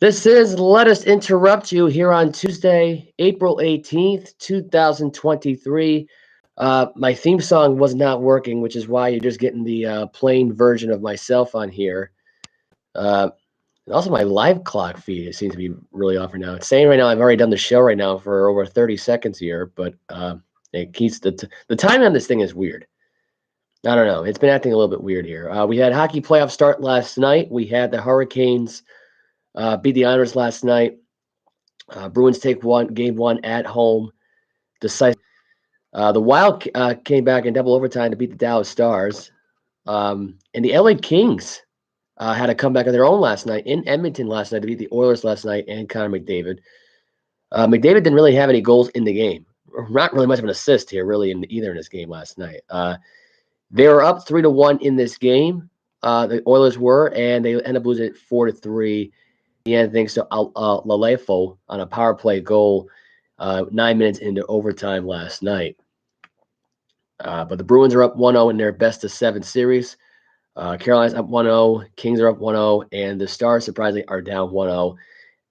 This is Let Us Interrupt You here on Tuesday, April 18th, 2023. My theme song was not working, which is why you're just getting the plain version of myself on here. And also, my live clock feed it seems to be really off right now. It's saying right now I've already done the show right now for over 30 seconds here, but it keeps the time on this thing is weird. I don't know. It's been acting a little bit weird here. We had hockey playoff start last night. We had the Hurricanes beat the Islanders last night. Bruins take game one at home. Decisive. The Wild came back in double overtime to beat the Dallas Stars. And the LA Kings had a comeback of their own last night in Edmonton last night to beat the Oilers last night and Connor McDavid. McDavid didn't really have any goals in the game. Not really much of an assist here, really, either in this game last night. They were up 3-1 in this game. The Oilers were, and they ended up losing it 4-3. Yeah, thanks to Lalefo on a power play goal 9 minutes into overtime last night. But the Bruins are up 1-0 in their best-of-7 series. Carolina's up 1-0. Kings are up 1-0. And the Stars, surprisingly, are down 1-0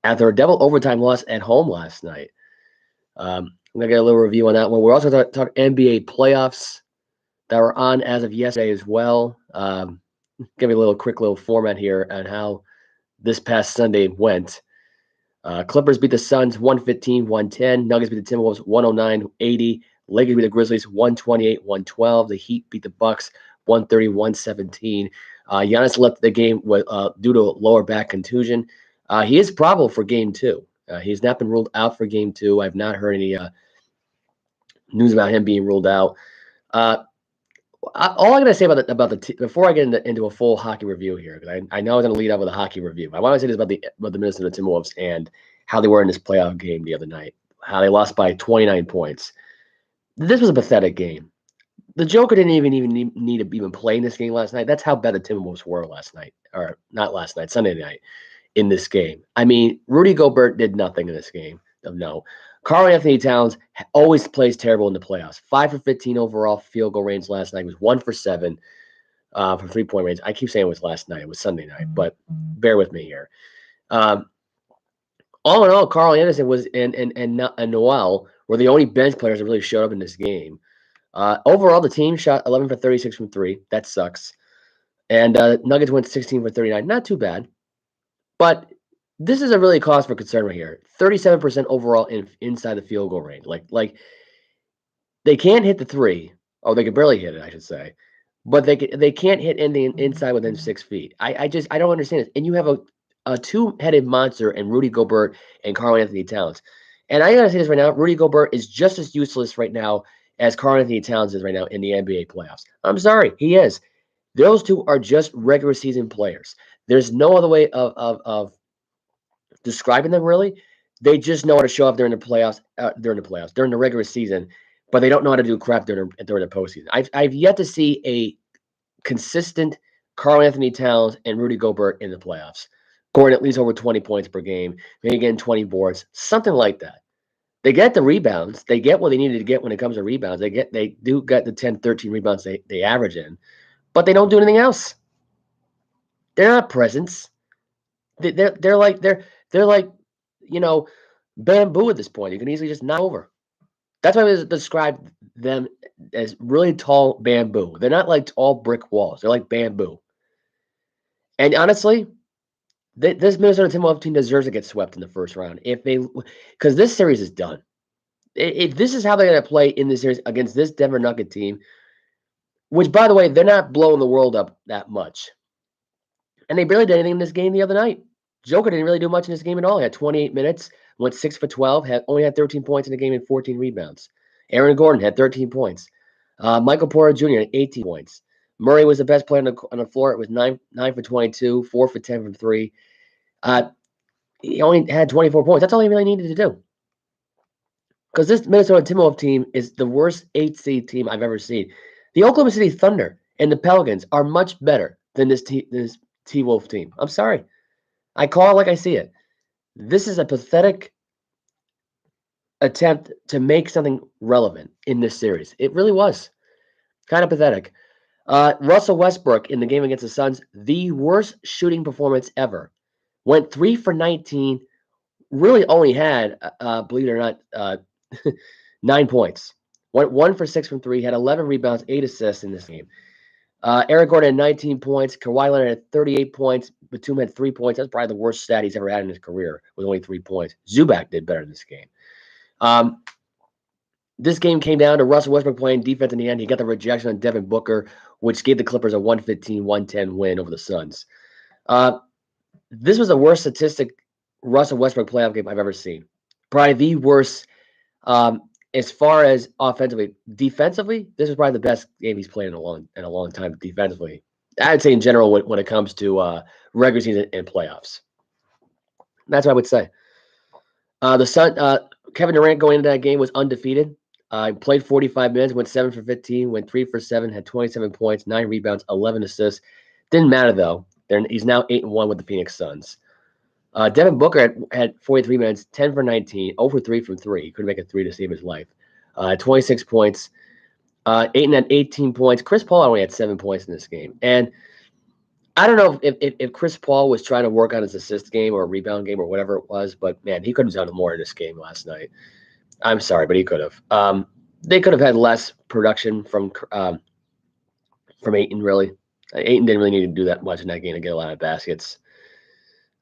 after a double overtime loss at home last night. I'm going to get a little review on that one. We're also going to talk NBA playoffs that were on as of yesterday as well. Give me a quick little format here on how this past Sunday went. Clippers beat the Suns 115-110. Nuggets beat the Timberwolves 109-80. Lakers beat the Grizzlies 128-112. The Heat beat the Bucks 130-117. Giannis left the game due to a lower back contusion. He is probable for Game 2. He's not been ruled out for Game 2. I've not heard any news about him being ruled out. All I'm going to say about the before I get into a full hockey review here, because I know I was going to lead up with a hockey review. I want to say this about the Minnesota Timberwolves and how they were in this playoff game the other night, how they lost by 29 points. This was a pathetic game. The Joker didn't even need to even play in this game last night. That's how bad the Timberwolves were last night, or not last night, Sunday night in this game. I mean, Rudy Gobert did nothing in this game. No. Karl-Anthony Towns always plays terrible in the playoffs. 5 for 15 overall field goal range last night. He was 1 for 7 for 3-point range. I keep saying it was last night. It was Sunday night, but bear with me here. All in all, Carl Anderson and Noel were the only bench players that really showed up in this game. Overall, the team shot 11 for 36 from 3. That sucks. And Nuggets went 16 for 39. Not too bad. But this is a really cause for concern right here. 37% overall inside the field goal range. Like they can't hit the 3. Oh, they can barely hit it, I should say. But they can't hit anything inside within 6 feet. I don't understand this. And you have a two-headed monster in Rudy Gobert and Karl-Anthony Towns. And I gotta say this right now, Rudy Gobert is just as useless right now as Karl-Anthony Towns is right now in the NBA playoffs. I'm sorry, he is. Those two are just regular season players. There's no other way of describing them, really. They just know how to show up during the playoffs, during the regular season, but they don't know how to do crap during the postseason. I've yet to see a consistent Karl-Anthony Towns and Rudy Gobert in the playoffs, scoring at least over 20 points per game, maybe getting 20 boards, something like that. They get the rebounds. They get what they needed to get when it comes to rebounds. They do get the 10, 13 rebounds they average in, but they don't do anything else. They're not presents. They're like bamboo at this point. You can easily just knock over. That's why I describe them as really tall bamboo. They're not like tall brick walls. They're like bamboo. And honestly, this Minnesota Timberwolves team deserves to get swept in the first round because this series is done. If this is how they're going to play in this series against this Denver Nugget team, which, by the way, they're not blowing the world up that much. And they barely did anything in this game the other night. Joker didn't really do much in this game at all. He had 28 minutes, went 6 for 12, only had 13 points in the game and 14 rebounds. Aaron Gordon had 13 points. Michael Porter Jr. had 18 points. Murray was the best player on the floor. It was 9 for 22, 4 for 10 from 3. He only had 24 points. That's all he really needed to do. Because this Minnesota Timberwolves team is the worst 8 seed team I've ever seen. The Oklahoma City Thunder and the Pelicans are much better than this T-Wolf team. I'm sorry. I call it like I see it. This is a pathetic attempt to make something relevant in this series. It really was. Kind of pathetic. Russell Westbrook in the game against the Suns, the worst shooting performance ever. went 3 for 19, really only had, believe it or not, 9 points. Went 1 for 6 from 3, had 11 rebounds, 8 assists in this game. Eric Gordon had 19 points. Kawhi Leonard had 38 points. Batum had 3 points. That's probably the worst stat he's ever had in his career with only 3 points. Zubac did better in this game. This game came down to Russell Westbrook playing defense in the end. He got the rejection on Devin Booker, which gave the Clippers a 115-110 win over the Suns. This was the worst statistic Russell Westbrook playoff game I've ever seen. Probably the worst as far as offensively. Defensively, this is probably the best game he's played in a long time defensively. I'd say in general when it comes to regular season and playoffs. That's what I would say. Kevin Durant going into that game was undefeated. Played 45 minutes, went 7 for 15, went 3 for 7, had 27 points, 9 rebounds, 11 assists. Didn't matter though. He's now 8-1 with the Phoenix Suns. Devin Booker had 43 minutes, 10 for 19, 0 for 3 from 3. He couldn't make a 3 to save his life. 26 points. Ayton had 18 points. Chris Paul only had 7 points in this game. And I don't know if Chris Paul was trying to work on his assist game or rebound game or whatever it was, but man, he could have done more in this game last night. I'm sorry, but he could have. They could have had less production from Ayton, really. Ayton didn't really need to do that much in that game to get a lot of baskets.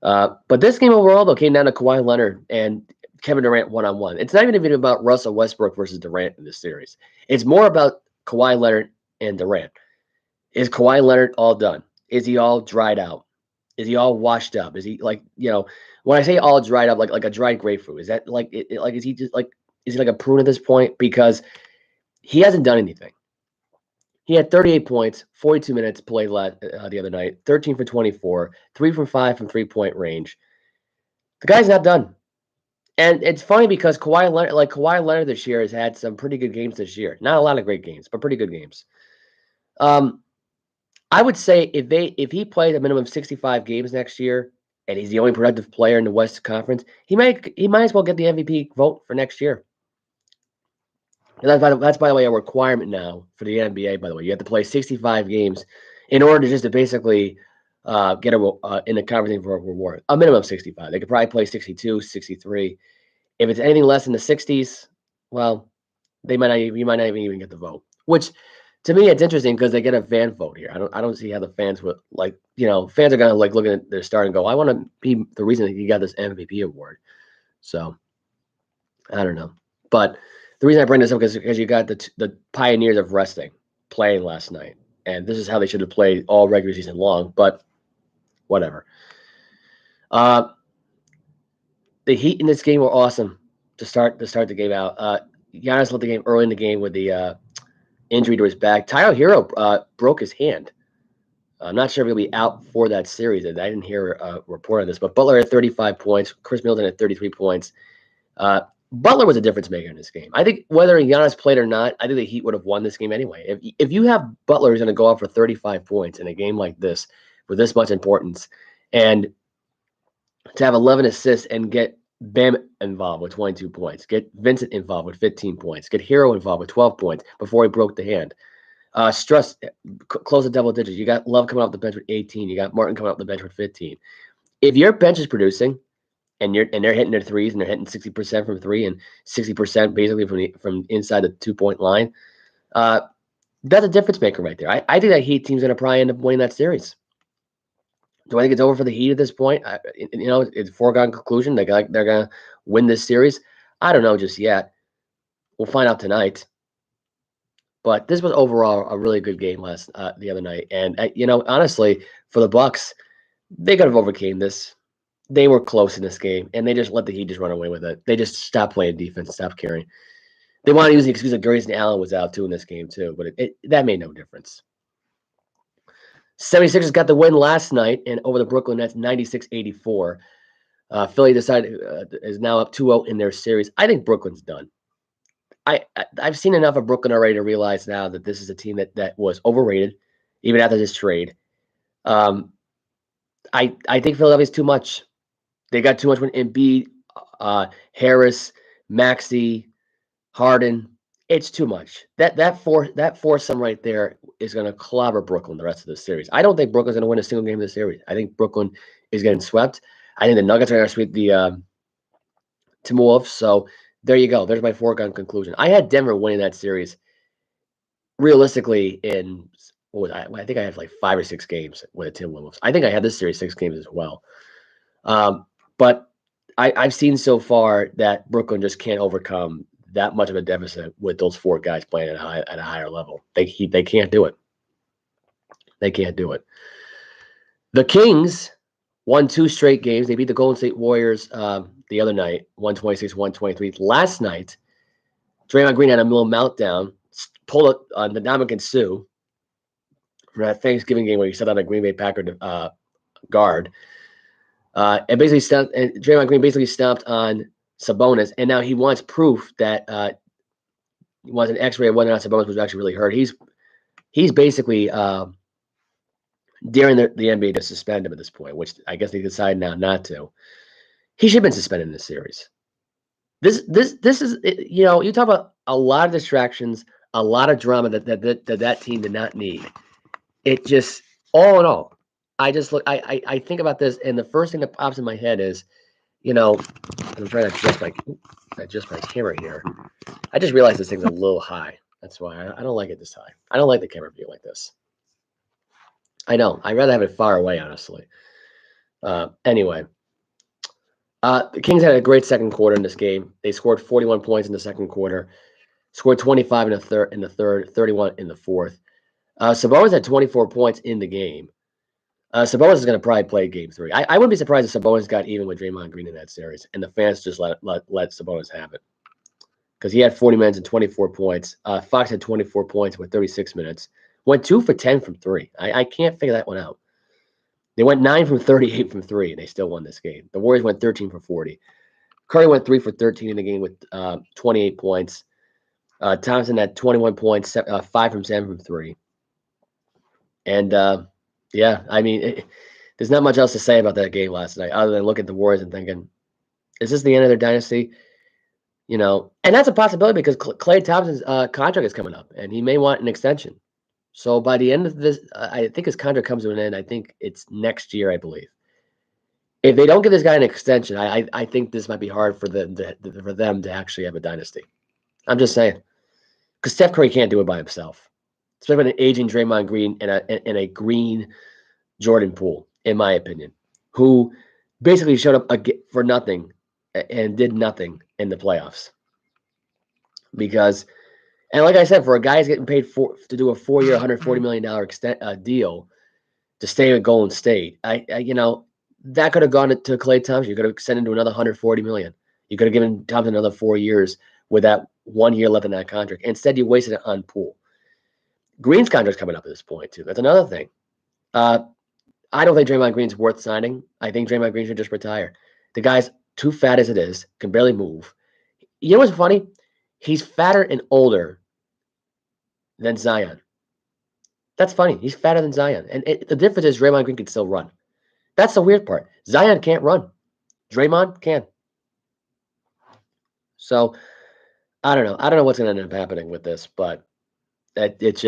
But this game overall, though, came down to Kawhi Leonard and Kevin Durant one-on-one. It's not even about Russell Westbrook versus Durant in this series. It's more about Kawhi Leonard and Durant. Is Kawhi Leonard all done? Is he all dried out? Is he all washed up? Is he when I say all dried up, like a dried grapefruit, is that is he like a prune at this point? Because he hasn't done anything. He had 38 points, 42 minutes played the other night, 13 for 24, 3 from 5 from three-point range. The guy's not done. And it's funny because Kawhi Leonard this year has had some pretty good games this year. Not a lot of great games, but pretty good games. I would say if he plays a minimum of 65 games next year and he's the only productive player in the West Conference, he might as well get the MVP vote for next year. And that's by the way a requirement now for the NBA. By the way, you have to play 65 games in order to basically get in the conference for a reward. A minimum of 65. They could probably play 62, 63. If it's anything less than the 60s, well, you might not even get the vote. Which, to me, it's interesting because they get a fan vote here. I don't see how the fans would fans are gonna look at their star and go, I want to be the reason that you got this MVP award. So I don't know, but the reason I bring this up is because you got the pioneers of wrestling playing last night, and this is how they should have played all regular season long. But whatever. The Heat in this game were awesome to start the game out. Giannis left the game early in the game with the injury to his back. Tyler Hero broke his hand. I'm not sure if he'll be out for that series. I didn't hear a report on this, but Butler had 35 points. Chris Middleton had 33 points. Butler was a difference maker in this game. I think whether Giannis played or not, I think the Heat would have won this game anyway. If you have Butler who's going to go out for 35 points in a game like this with this much importance, and to have 11 assists and get Bam involved with 22 points, get Vincent involved with 15 points, get Hero involved with 12 points before he broke the hand. Struss close to double digits. You got Love coming off the bench with 18. You got Martin coming off the bench with 15. If your bench is producing, and they're hitting their threes and they're hitting 60% from three and 60% basically from inside the 2-point line, that's a difference maker right there. I think that Heat team's going to probably end up winning that series. Do I think it's over for the Heat at this point? It's a foregone conclusion. They're going to win this series. I don't know just yet. We'll find out tonight. But this was overall a really good game the other night. And honestly, for the Bucks, they could have overcame this. They were close in this game, and they just let the Heat just run away with it. They just stopped playing defense, stopped carrying. They wanted to use the excuse that Grayson Allen was out too in this game too, but that made no difference. 76ers got the win last night and over the Brooklyn Nets 96-84. Philly is now up 2-0 in their series. I think Brooklyn's done. I've seen enough of Brooklyn already to realize now that this is a team that was overrated, even after this trade. I think Philadelphia's too much. They got too much when Embiid, Harris, Maxey, Harden. It's too much. That foursome right there is going to clobber Brooklyn the rest of the series. I don't think Brooklyn's going to win a single game of the series. I think Brooklyn is getting swept. I think the Nuggets are going to sweep the Timberwolves. So there you go. There's my foregone conclusion. I had Denver winning that series realistically in what was I think I had like 5 or 6 games with the Timberwolves. I think I had this series 6 games as well. But I've seen so far that Brooklyn just can't overcome that much of a deficit with those 4 guys playing at a higher level. They can't do it. They can't do it. The Kings won 2 straight games. They beat the Golden State Warriors the other night, 126-123. Last night, Draymond Green had a little meltdown, pulled up on the Ndamukong Suh for that Thanksgiving game where he set on a Green Bay Packer guard. And Draymond Green basically stomped on Sabonis, and now he wants proof that he wants an X-ray of whether or not Sabonis was actually really hurt. He's basically daring the NBA to suspend him at this point, which I guess they decided now not to. He should have been suspended in this series. This is, you talk about a lot of distractions, a lot of drama that team did not need. It just, all in all, I think about this, and the first thing that pops in my head is, I'm trying to adjust my camera here. I just realized this thing's a little high. That's why I don't like it this high. I don't like the camera view like this. I know. I'd rather have it far away, honestly. Anyway, the Kings had a great second quarter in this game. They scored 41 points in the second quarter, scored 25 in the third, 31 in the fourth. Sabonis had 24 points in the game. Sabonis is going to probably play game 3. I wouldn't be surprised if Sabonis got even with Draymond Green in that series, and the fans just let Sabonis have it. Because he had 40 minutes and 24 points. Fox had 24 points with 36 minutes. Went 2 for 10 from 3. I can't figure that one out. They went 9 from 38 from 3, and they still won this game. The Warriors went 13 for 40. Curry went 3 for 13 in the game with 28 points. Thompson had 21 points, 5 from 7 from 3. And, there's not much else to say about that game last night other than look at the Warriors and thinking, is this the end of their dynasty? And that's a possibility because Klay Thompson's contract is coming up, and he may want an extension. So by the end of this, I think his contract comes to an end. I think it's next year, I believe. If they don't give this guy an extension, I think this might be hard for them to actually have a dynasty. I'm just saying, because Steph Curry can't do it by himself, especially with an aging Draymond Green and a green Jordan Poole, in my opinion, who basically showed up for nothing and did nothing in the playoffs. Because, and like I said, for a guy who's getting paid to do a 4-year, $140 million deal to stay with Golden State, that could have gone to Klay Thompson. You could have sent him to another $140 million. You could have given Thompson another 4 years with that 1 year left in that contract. Instead, you wasted it on Poole. Green's contract's coming up at this point too. That's another thing. I don't think Draymond Green's worth signing. I think Draymond Green should just retire. The guy's too fat as it is, can barely move. You know what's funny? He's fatter and older than Zion. That's funny. He's fatter than Zion. And the difference is Draymond Green can still run. That's the weird part. Zion can't run. Draymond can. So, I don't know. I don't know what's going to end up happening with this, but it's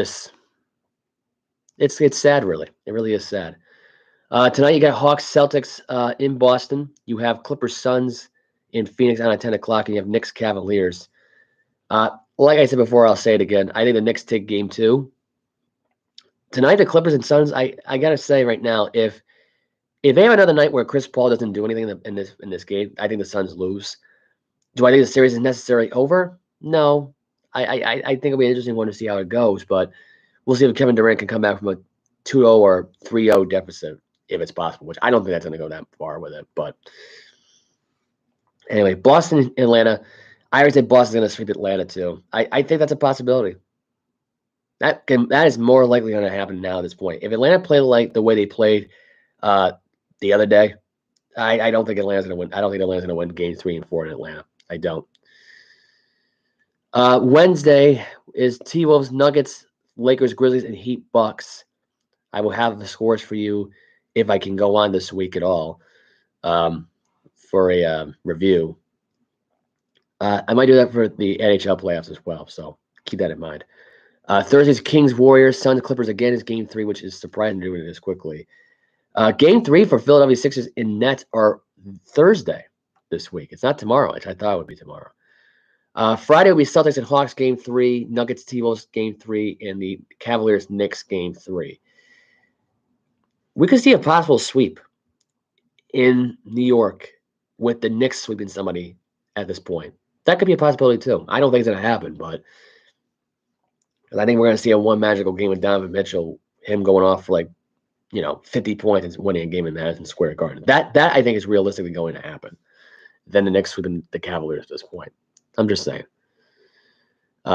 sad, really. It really is sad. Tonight you got Hawks Celtics in Boston. You have Clippers Suns in Phoenix on at 10 o'clock, and you have Knicks Cavaliers. Like I said before, I'll say it again. I think the Knicks take game 2. Tonight, the Clippers and Suns, I got to say right now, if they have another night where Chris Paul doesn't do anything in this game, I think the Suns lose. Do I think the series is necessarily over? No. I think it'll be an interesting one to see how it goes, but we'll see if Kevin Durant can come back from a 2-0 or 3-0 deficit, if it's possible, which I don't think that's going to go that far with it. But anyway, Boston, Atlanta. I already said Boston's going to sweep Atlanta too. I think that's a possibility. That is more likely going to happen now at this point. If Atlanta played like the way they played the other day, I don't think Atlanta's going to win. I don't think Atlanta's going to win game 3 and 4 in Atlanta. I don't. Wednesday is T-Wolves, Nuggets, Lakers, Grizzlies, and Heat, Bucks. I will have the scores for you if I can go on this week at all for a review. I might do that for the NHL playoffs as well, so keep that in mind. Thursday's Kings, Warriors, Suns, Clippers again is game 3, which is surprising doing it this quickly. Game 3 for Philadelphia Sixers and Nets are Thursday this week. It's not tomorrow, which I thought it would be tomorrow. Friday will be Celtics and Hawks Game 3, Nuggets T-Wolves Game 3, and the Cavaliers Knicks Game 3. We could see a possible sweep in New York with the Knicks sweeping somebody at this point. That could be a possibility too. I don't think it's going to happen, but I think we're going to see a one magical game with Donovan Mitchell, him going off for 50 points and winning a game in Madison Square Garden. That I think is realistically going to happen. Then the Knicks sweeping the Cavaliers at this point. I'm just saying.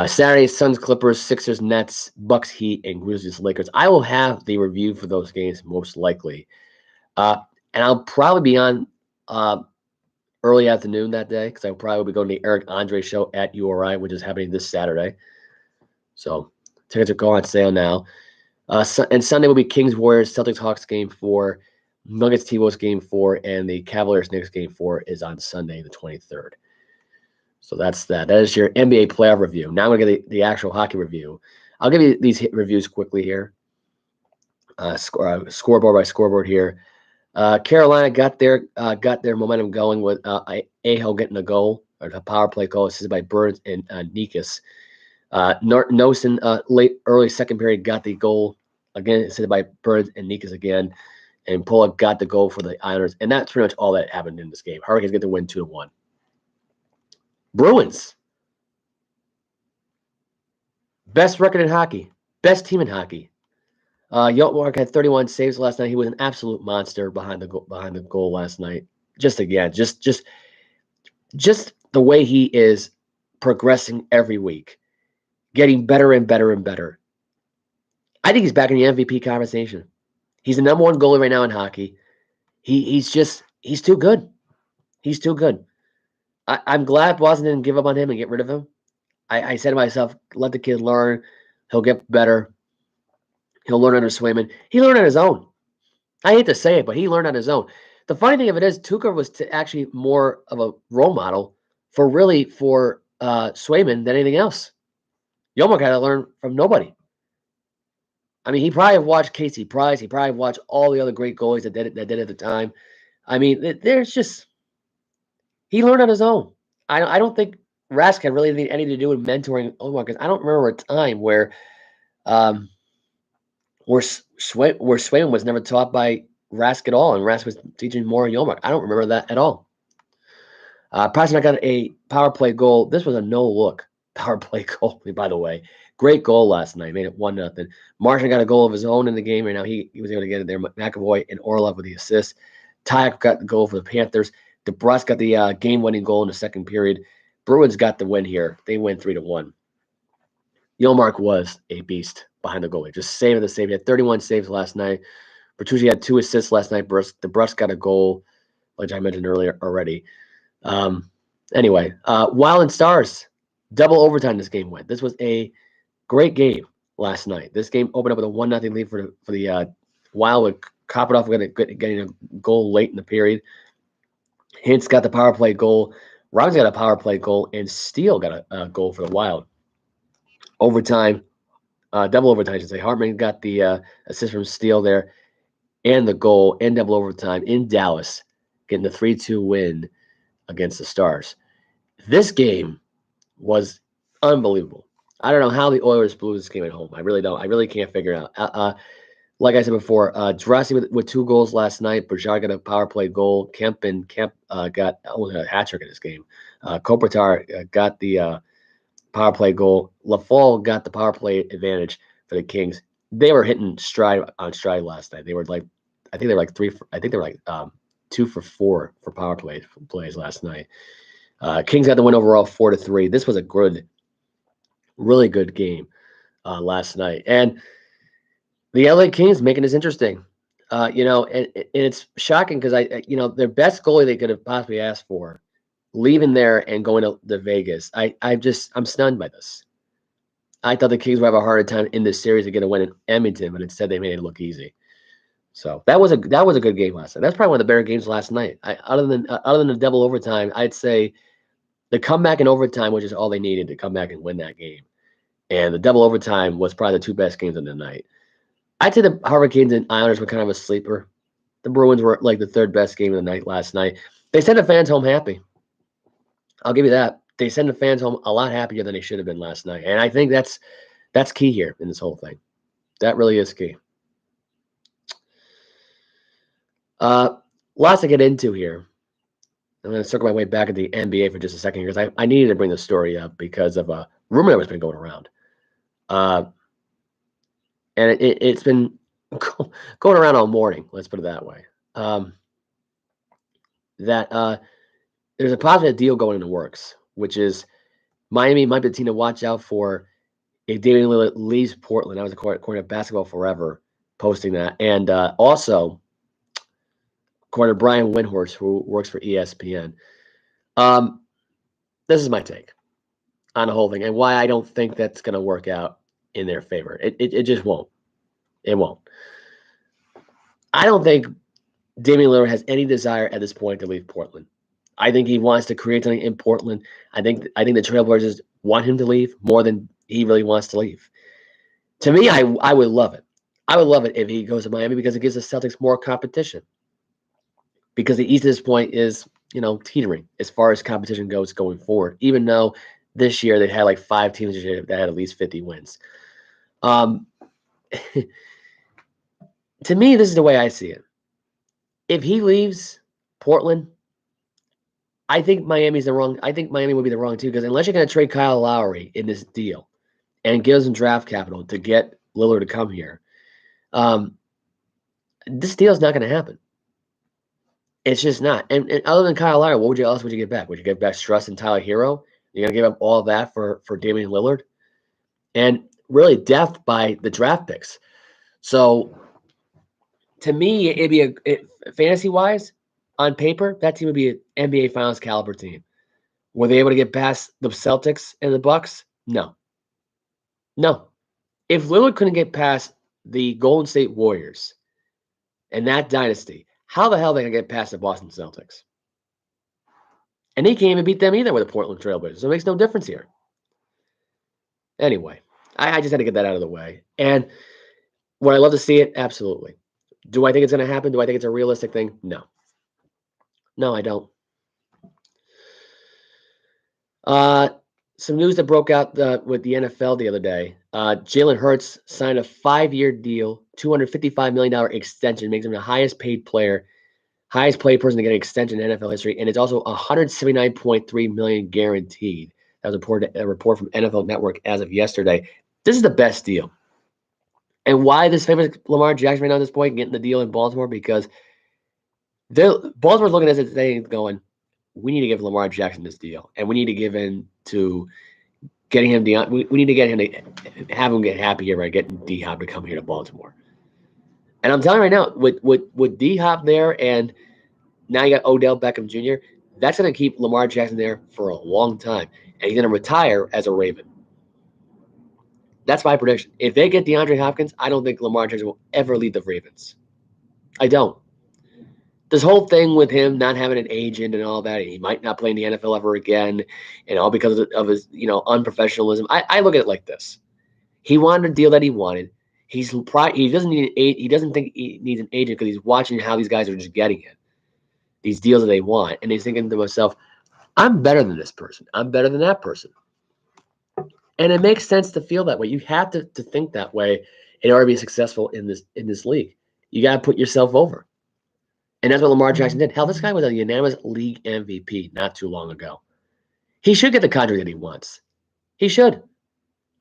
Saturday, Suns, Clippers, Sixers, Nets, Bucks, Heat, and Grizzlies, Lakers. I will have the review for those games most likely. And I'll probably be on early afternoon that day because I'll probably be going to the Eric Andre show at URI, which is happening this Saturday. So tickets are going on sale now. And Sunday will be Kings, Warriors, Celtics, Hawks Game 4, Nuggets, T-Wolves Game 4, and the Cavaliers, Knicks Game 4 is on Sunday the 23rd. So that's that. That is your NBA playoff review. Now I'm going to get the actual hockey review. I'll give you these reviews quickly here. Scoreboard by scoreboard here. Carolina got their momentum going with Aho getting a goal, or a power play goal assisted by Burns and Nikas. Nosen early second period got the goal again assisted by Burns and Nikas again, and Pollock got the goal for the Islanders, and that's pretty much all that happened in this game. Hurricanes get the win 2-1. Bruins, best record in hockey, best team in hockey. Yotmark had 31 saves last night. He was an absolute monster behind the goal last night. Just the way he is progressing every week, getting better and better and better. I think he's back in the MVP conversation. He's the number one goalie right now in hockey. He's too good. He's too good. I'm glad Boston didn't give up on him and get rid of him. I said to myself, let the kid learn. He'll get better. He'll learn under Swayman. He learned on his own. I hate to say it, but he learned on his own. The funny thing of it is, Tuukka was actually more of a role model for Swayman than anything else. Yomark had to learn from nobody. I mean, he probably watched Casey Price. He probably watched all the other great goalies that did at the time. I mean, he learned on his own. I don't think Rask had really anything to do with mentoring Omar, because I don't remember a time where Swayman was never taught by Rask at all, and Rask was teaching more Yomark. I don't remember that at all. Pasternak got a power play goal. This was a no-look power play goal, by the way. Great goal last night. Made it 1-0. Martian got a goal of his own in the game right now. He was able to get it there. McAvoy and Orlov with the assist. Tyak got the goal for the Panthers. DeBrusque got the game-winning goal in the second period. Bruins got the win here. They win 3-1. Yomark was a beast behind the goalie. Just saving the save. He had 31 saves last night. Bertuzzi had 2 assists last night. DeBrusque got a goal, which I mentioned earlier already. Anyway, Wild and Stars, double overtime this game went. This was a great game last night. This game opened up with a 1-0 lead for the Wild, with Kopitoff getting a goal late in the period. Hintz got the power play goal. Robbins got a power play goal, and Steele got a goal for the Wild. Overtime, double overtime, I should say. Hartman got the assist from Steele there, and the goal in double overtime in Dallas, getting the 3-2 win against the Stars. This game was unbelievable. I don't know how the Oilers blew this game at home. I really don't. I really can't figure it out. Like I said before, Jurasi with 2 goals last night. Bergeron got a power play goal. Kemp got almost a hat trick in this game. Kopitar got the power play goal. Lafall got the power play advantage for the Kings. They were hitting stride on stride last night. They were like, I think they were like 2 for 4 for power plays last night. Kings got the win overall 4-3. This was a good, really good game last night. And the LA Kings making this interesting. And it's shocking because their best goalie they could have possibly asked for, leaving there and going to Vegas. I'm stunned by this. I thought the Kings would have a harder time in this series to get a win in Edmonton, but instead they made it look easy. So that was a good game last night. That's probably one of the better games last night. Other than the double overtime, I'd say the comeback in overtime, which is all they needed to come back and win that game, and the double overtime was probably the 2 best games of the night. I'd say the Hurricanes and Islanders were kind of a sleeper. The Bruins were like the third best game of the night last night. They sent the fans home happy. I'll give you that. They sent the fans home a lot happier than they should have been last night. And I think that's key here in this whole thing. That really is key. Lots to get into here. I'm going to circle my way back at the NBA for just a second here because I needed to bring this story up because of a rumor that was been going around. And it's been going around all morning, let's put it that way. That there's a positive deal going in the works, which is Miami might be the team to watch out for if Damian Lillard leaves Portland. I was according to Basketball Forever posting that. And also, according to Brian Windhorst, who works for ESPN, this is my take on the whole thing and why I don't think that's going to work out in their favor. It just won't. It won't. I don't think Damian Lillard has any desire at this point to leave Portland. I think he wants to create something in Portland. I think the Trailblazers want him to leave more than he really wants to leave. To me, I would love it. I would love it if he goes to Miami because it gives the Celtics more competition. Because the East at this point is, teetering as far as competition goes going forward, even though this year they had like 5 teams that had at least 50 wins. To me, this is the way I see it. If he leaves Portland, I think Miami would be the wrong team because unless you're going to trade Kyle Lowry in this deal and give some draft capital to get Lillard to come here, this deal is not going to happen. It's just not. And other than Kyle Lowry, what else would you get back? Would you get back Struss and Tyler Hero? You're going to give up all of that for Damian Lillard? And really depth by the draft picks. So to me, it'd be fantasy-wise, on paper, that team would be an NBA Finals caliber team. Were they able to get past the Celtics and the Bucks? No. If Lillard couldn't get past the Golden State Warriors and that dynasty, how the hell are they going to get past the Boston Celtics? And he can't even beat them either with the Portland Trailblazers. So it makes no difference here. Anyway, I just had to get that out of the way. And would I love to see it? Absolutely. Do I think it's going to happen? Do I think it's a realistic thing? No. No, I don't. Some news that broke out with the NFL the other day. Jalen Hurts signed a 5-year deal, $255 million extension, makes him the highest paid person to get an extension in NFL history, and it's also $179.3 million guaranteed. That was a report from NFL Network as of yesterday. This is the best deal. And why this favors Lamar Jackson right now at this point, getting the deal in Baltimore? Because Baltimore's looking at it today and going, we need to give Lamar Jackson this deal, and we need to give in to getting him we need to get him to have him get happy here by getting D-Hop to come here to Baltimore. And I'm telling you right now, with D-Hop there and now you got Odell Beckham Jr., that's going to keep Lamar Jackson there for a long time. And he's going to retire as a Raven. That's my prediction. If they get DeAndre Hopkins, I don't think Lamar Jackson will ever leave the Ravens. I don't. This whole thing with him not having an agent and all that, he might not play in the NFL ever again, and all because of his, unprofessionalism. I look at it like this: he wanted a deal that he wanted. He doesn't need he doesn't think he needs an agent because he's watching how these guys are just getting it, these deals that they want, and he's thinking to himself, "I'm better than this person. I'm better than that person." And it makes sense to feel that way. You have to think that way in order to be successful in this league. You got to put yourself over. And that's what Lamar Jackson did. Hell, this guy was a unanimous league MVP not too long ago. He should get the contract that he wants. He should.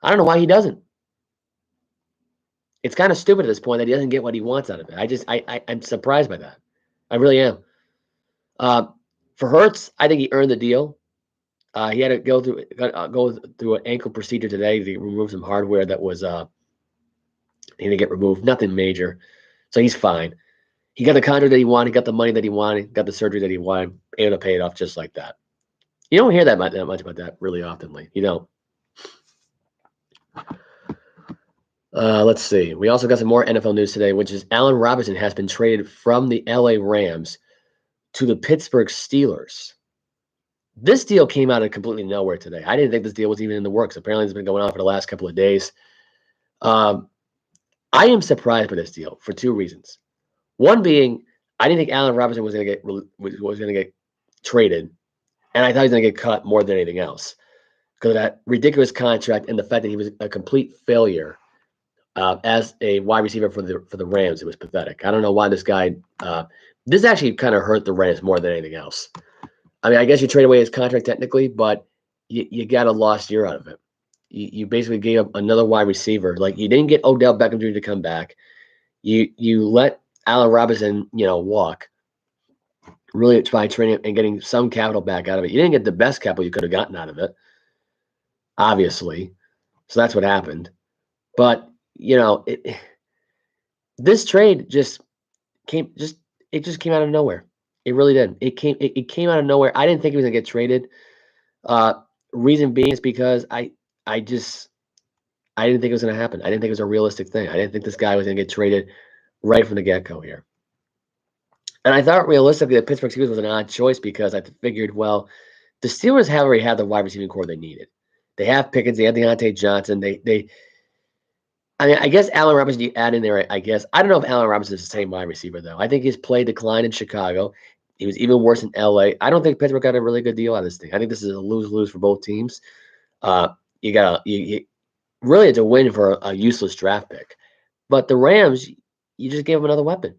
I don't know why he doesn't. It's kind of stupid at this point that he doesn't get what he wants out of it. I'm surprised by that. I really am. For Hurts, I think he earned the deal. He had to go through an ankle procedure today to remove some hardware that was he didn't get removed. Nothing major. So he's fine. He got the contract that he wanted, got the money that he wanted, got the surgery that he wanted, able to pay it off just like that. You don't hear that much about that really often. You don't. Let's see. We also got some more NFL news today, which is Allen Robinson has been traded from the LA Rams to the Pittsburgh Steelers. This deal came out of completely nowhere today. I didn't think this deal was even in the works. Apparently, it's been going on for the last couple of days. I am surprised by this deal for 2 reasons. One being, I didn't think Allen Robinson was going to get traded, and I thought he was going to get cut more than anything else because of that ridiculous contract and the fact that he was a complete failure as a wide receiver for the Rams. It was pathetic. I don't know why this guy. This actually kind of hurt the Rams more than anything else. I mean, I guess you trade away his contract technically, but you got a lost year out of it. You basically gave up another wide receiver. Like, you didn't get Odell Beckham Jr. to come back. You let Allen Robinson, walk, really by training and getting some capital back out of it. You didn't get the best capital you could have gotten out of it, obviously. So that's what happened. But, this trade just came out of nowhere. It really did. It came out of nowhere. I didn't think he was going to get traded. Reason being is because I didn't think it was going to happen. I didn't think it was a realistic thing. I didn't think this guy was going to get traded right from the get-go here. And I thought realistically that Pittsburgh Steelers was an odd choice because I figured, well, the Steelers have already had the wide receiving core they needed. They have Pickens. They have Deontay Johnson. I mean, I guess Allen Robinson you add in there, I guess. I don't know if Allen Robinson is the same wide receiver, though. I think his play declined in Chicago. He was even worse in L.A. I don't think Pittsburgh got a really good deal out of this thing. I think this is a lose-lose for both teams. Really, it's a win for a useless draft pick. But the Rams, you just gave them another weapon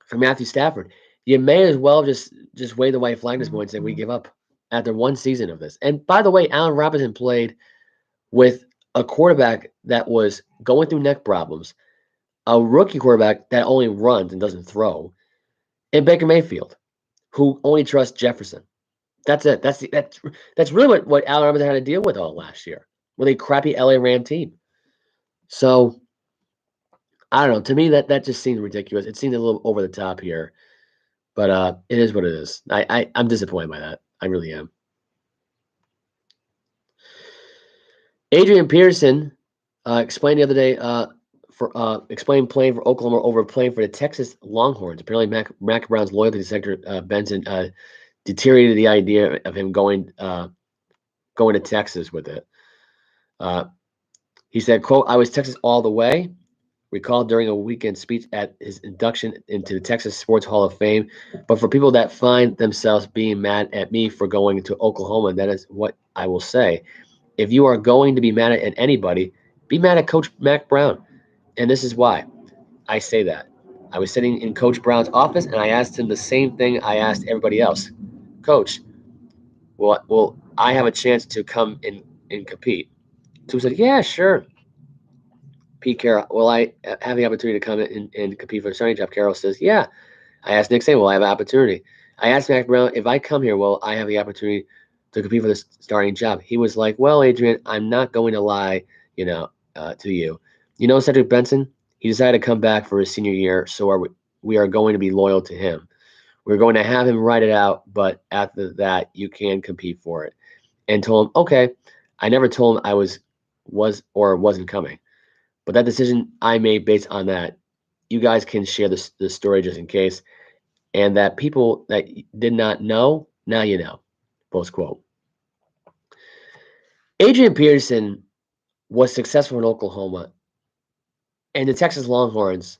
for Matthew Stafford. You may as well just wave the white flag this morning and say we give up after one season of this. And by the way, Allen Robinson played with a quarterback that was going through neck problems, a rookie quarterback that only runs and doesn't throw, and Baker Mayfield, who only trusts Jefferson. That's it. That's really what Allen Robinson had to deal with all last year with a crappy LA Ram team. So I don't know. To me, that just seems ridiculous. It seems a little over the top here, but it is what it is. I'm disappointed by that. I really am. Adrian Peterson explained the other day explained playing for Oklahoma over playing for the Texas Longhorns. Apparently, Mac Brown's loyalty to Sector Benson deteriorated the idea of him going to Texas with it. He said, quote, "I was Texas all the way," recalled during a weekend speech at his induction into the Texas Sports Hall of Fame. "But for people that find themselves being mad at me for going to Oklahoma, that is what I will say. If you are going to be mad at anybody, be mad at Coach Mac Brown. And this is why I say that. I was sitting in Coach Brown's office, and I asked him the same thing I asked everybody else. Coach, will I have a chance to come and compete?" So he said, "Yeah, sure." Pete Carroll, "Will I have the opportunity to come and compete for the starting job?" Carroll says, "Yeah." I asked Nick Saban, "Will I have an opportunity?" I asked Mac Brown, "If I come here, will I have the opportunity to compete for the starting job?" He was like, "Well, Adrian, I'm not going to lie, to you. Cedric Benson, he decided to come back for his senior year, so we are going to be loyal to him. We're going to have him write it out, but after that, you can compete for it." And told him, "Okay." I never told him I was or wasn't coming. But that decision I made based on that. You guys can share the story just in case. And that people that did not know, now you know. Post quote. Adrian Peterson was successful in Oklahoma. And the Texas Longhorns,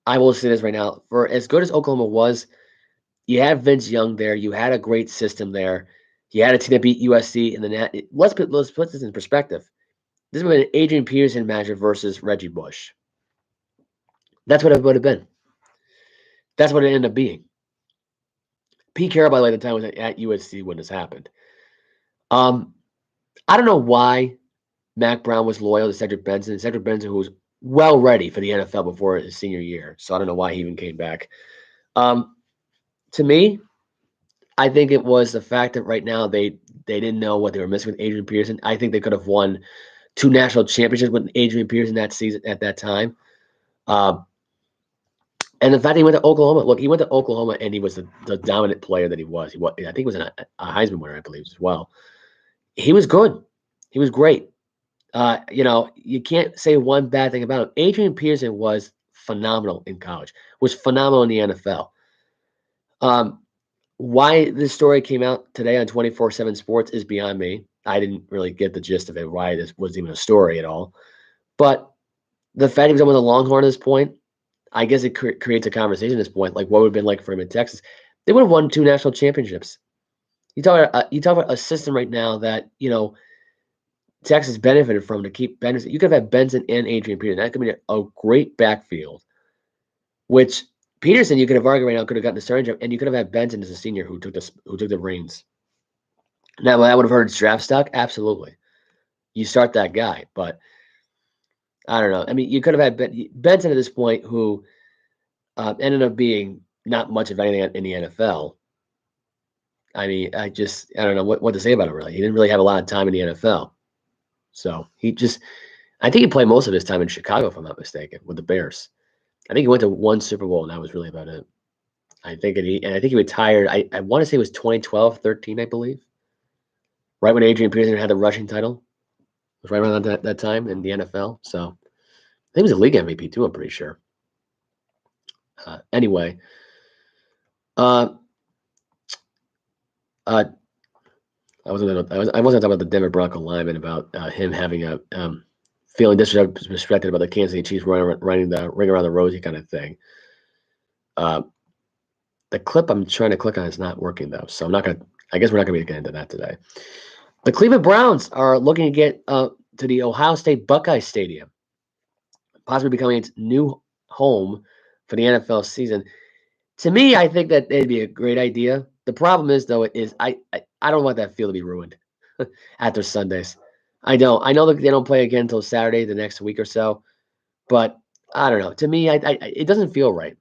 I will say this right now, for as good as Oklahoma was, you had Vince Young there. You had a great system there. You had a team that beat USC in the net. Let's put this in perspective. This would have been an Adrian Peterson matchup versus Reggie Bush. That's what it would have been. That's what it ended up being. Pete Carroll, by the way, at the time was at USC when this happened. I don't know why Mac Brown was loyal to Cedric Benson. Cedric Benson, who was well ready for the NFL before his senior year. So I don't know why he even came back. To me, I think it was the fact that right now they didn't know what they were missing with Adrian Peterson. I think they could have won 2 national championships with Adrian Peterson that season at that time. And the fact that he went to Oklahoma, look, he went to Oklahoma and he was the dominant player that he was. I think he was a Heisman winner, I believe, as well. He was good. He was great. You can't say one bad thing about him. Adrian Peterson was phenomenal in college, was phenomenal in the NFL. Why this story came out today on 24/7 Sports is beyond me. I didn't really get the gist of it, why this was even a story at all. But the fact he was on with a Longhorn at this point, I guess it creates a conversation at this point, like what would have been like for him in Texas. They would have won 2 national championships. You talk about a system right now that Texas benefited from to keep Benson. You could have had Benson and Adrian Peterson. That could be a great backfield. Which Peterson, you could have argued right now, could have gotten the starting job, and you could have had Benson as a senior who took the reins. Now that would have hurt his draft stock, absolutely. You start that guy, but I don't know. I mean, you could have had Benson at this point, who ended up being not much of anything in the NFL. I mean, I don't know what to say about him, really. He didn't really have a lot of time in the NFL. So I think he played most of his time in Chicago, if I'm not mistaken, with the Bears. I think he went to 1 Super Bowl, and that was really about it. I think he retired. I want to say it was 2012, 13, I believe. Right when Adrian Peterson had the rushing title. It was right around that time in the NFL. So I think he was a league MVP too, I'm pretty sure. Anyway. I wasn't talking about the Denver Bronco lineman, about him having a feeling disrespected about the Kansas City Chiefs running the ring around the rosy kind of thing. The clip I'm trying to click on is not working though, so I guess we're not gonna be getting into that today. The Cleveland Browns are looking to get to the Ohio State Buckeye Stadium, possibly becoming its new home for the NFL season. To me, I think that it'd be a great idea. The problem is, though, I don't want that field to be ruined after Sundays. I don't. I know that they don't play again until Saturday, the next week or so. But I don't know. To me, it doesn't feel right.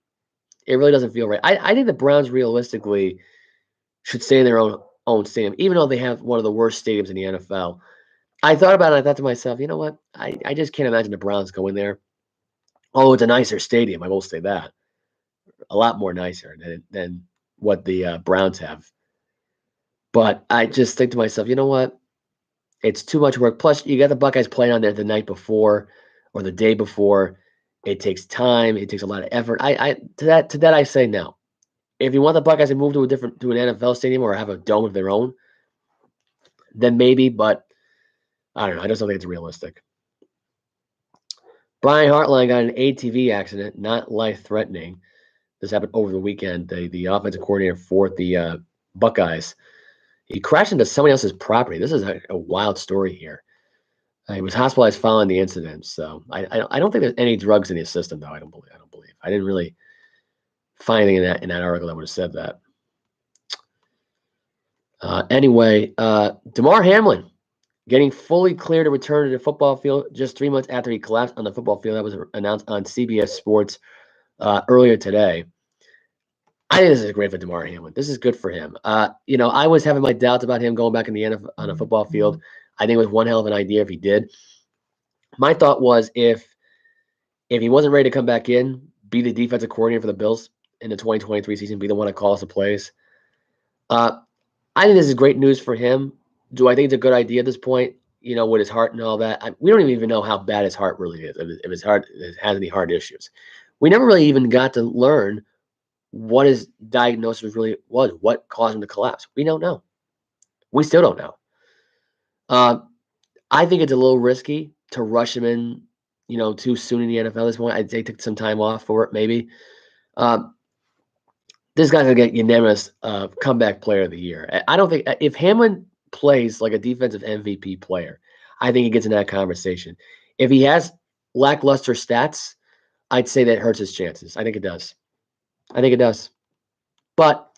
It really doesn't feel right. I think the Browns realistically should stay in their own stadium, even though they have one of the worst stadiums in the NFL. I thought about it. I thought to myself, you know what? I just can't imagine the Browns going there. Oh, it's a nicer stadium. I will say that. A lot more nicer than what the Browns have. But I just think to myself, you know what? It's too much work. Plus, you got the Buckeyes playing on there the night before or the day before. It takes time. It takes a lot of effort. To that I say no. If you want the Buckeyes to move to an NFL stadium or have a dome of their own, then maybe. But I don't know. I just don't think it's realistic. Brian Hartline got an ATV accident, not life-threatening. This happened over the weekend. The offensive coordinator for the Buckeyes, he crashed into somebody else's property. This is a wild story here. He was hospitalized following the incident. So I don't think there's any drugs in his system, though. I don't believe. I didn't really find anything in that article that would have said that. Anyway, Damar Hamlin getting fully clear to return to the football field just 3 months after he collapsed on the football field. That was announced on CBS Sports earlier today. I think this is great for Damar Hamlin. This is good for him. I was having my doubts about him going back in the NFL on a football field. I think it was one hell of an idea if he did. My thought was if he wasn't ready to come back in, be the defensive coordinator for the Bills in the 2023 season, be the one to call us the plays. I think this is great news for him. Do I think it's a good idea at this point? With his heart and all that. We don't even know how bad his heart really is. If his heart has any heart issues, we never really even got to learn what his diagnosis really was, what caused him to collapse. We don't know. We still don't know. I think it's a little risky to rush him in, too soon in the NFL at this point. I'd say take some time off for it, maybe. This guy's going to get unanimous comeback player of the year. I don't think if Hamlin plays like a defensive MVP player, I think he gets in that conversation. If he has lackluster stats, I'd say that hurts his chances. I think it does. But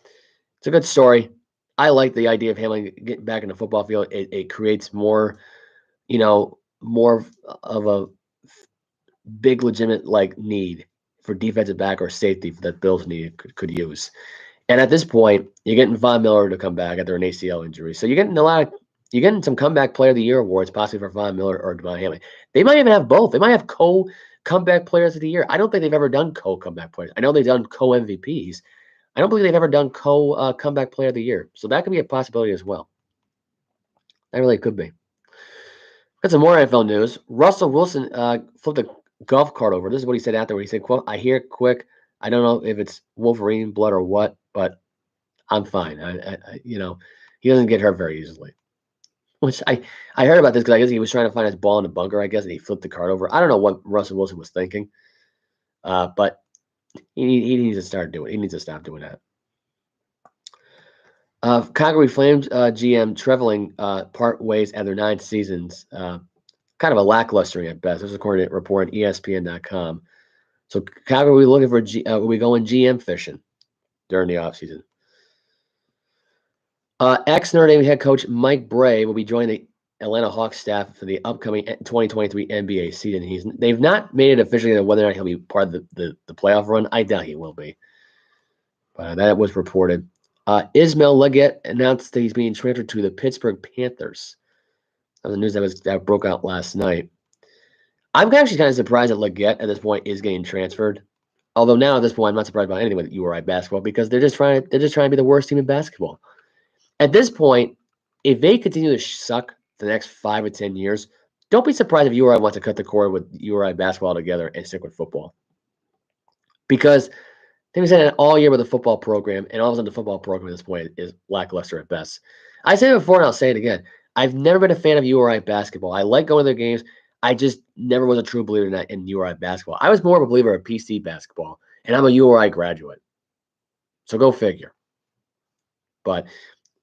it's a good story. I like the idea of Hamlin getting back in the football field. It creates more, more of a big legitimate like for defensive back or safety that Bills could use. And at this point, you're getting Von Miller to come back after an ACL injury. So you're getting some comeback player of the year awards possibly for Von Miller or Devon Hamlin. They might even have both. They might have comeback players of the year. I don't think they've ever done comeback players. I know they've done MVPs. I don't believe they've ever done comeback player of the year. So that could be a possibility as well. That really could be. Got some more NFL news. Russell Wilson flipped a golf cart over. This is what he said after. He said, "Quote: I hear quick. I don't know if it's Wolverine blood or what, but I'm fine. He doesn't get hurt very easily." Which I heard about this because I guess he was trying to find his ball in the bunker, I guess, and he flipped the cart over. I don't know what Russell Wilson was thinking. But He needs to start doing. He needs to stop doing that. Calgary Flames GM Trevelling part ways after 9 seasons. Kind of a lackluster at best. This is according to a report on ESPN.com. So Calgary, we looking for we going GM fishing during the offseason. Ex-Notre Dame head coach Mike Bray will be joining the Atlanta Hawks staff for the upcoming 2023 NBA season. They've not made it officially whether or not he'll be part of the playoff run. I doubt he will be. But that was reported. Ismail Leggett announced that he's being transferred to the Pittsburgh Panthers. That was the news that broke out last night. I'm actually kind of surprised that Leggett at this point is getting transferred. Although now at this point, I'm not surprised about anything with URI basketball because they're just trying to be the worst team in basketball. At this point, if they continue to suck for the next 5 or 10 years, don't be surprised if URI wants to cut the cord with URI basketball together and stick with football. Because they've been saying that all year with the football program, and all of a sudden the football program at this point is lackluster at best. I said it before and I'll say it again. I've never been a fan of URI basketball. I like going to their games. I just never was a true believer in URI basketball. I was more of a believer of PC basketball, and I'm a URI graduate. So go figure. But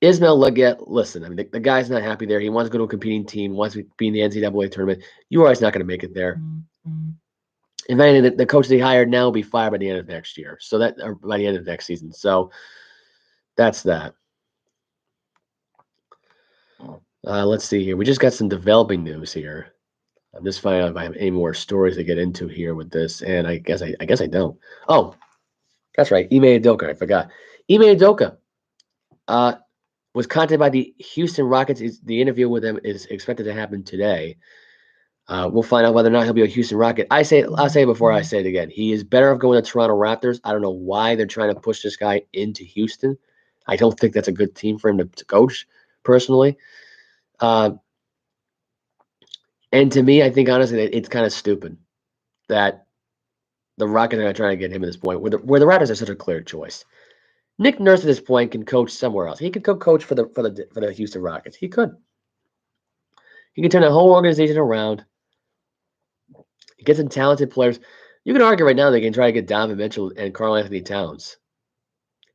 Ismail Leggett, listen, I mean, the guy's not happy there. He wants to go to a competing team, wants to be in the NCAA tournament. URI's not going to make it there. If anything, the coach they hired now will be fired by the end of next year. So or by the end of next season. So that's that. Let's see here. We just got some developing news here. I'm just finding out if I have any more stories to get into here with this, and I guess I don't. Oh, that's right. Ime Udoka. I forgot. Ime Udoka was contacted by the Houston Rockets. The interview with them is expected to happen today. We'll find out whether or not he'll be a Houston Rocket. I'll say it before I say it again. He is better off going to Toronto Raptors. I don't know why they're trying to push this guy into Houston. I don't think that's a good team for him to coach, personally. And to me, I think, honestly, it's kind of stupid that the Rockets are trying to get him at this point, where the Raptors are such a clear choice. Nick Nurse at this point can coach somewhere else. He could go coach for the Houston Rockets. He could. He could turn the whole organization around. He gets some talented players. You can argue right now they can try to get Donovan Mitchell and Karl Anthony Towns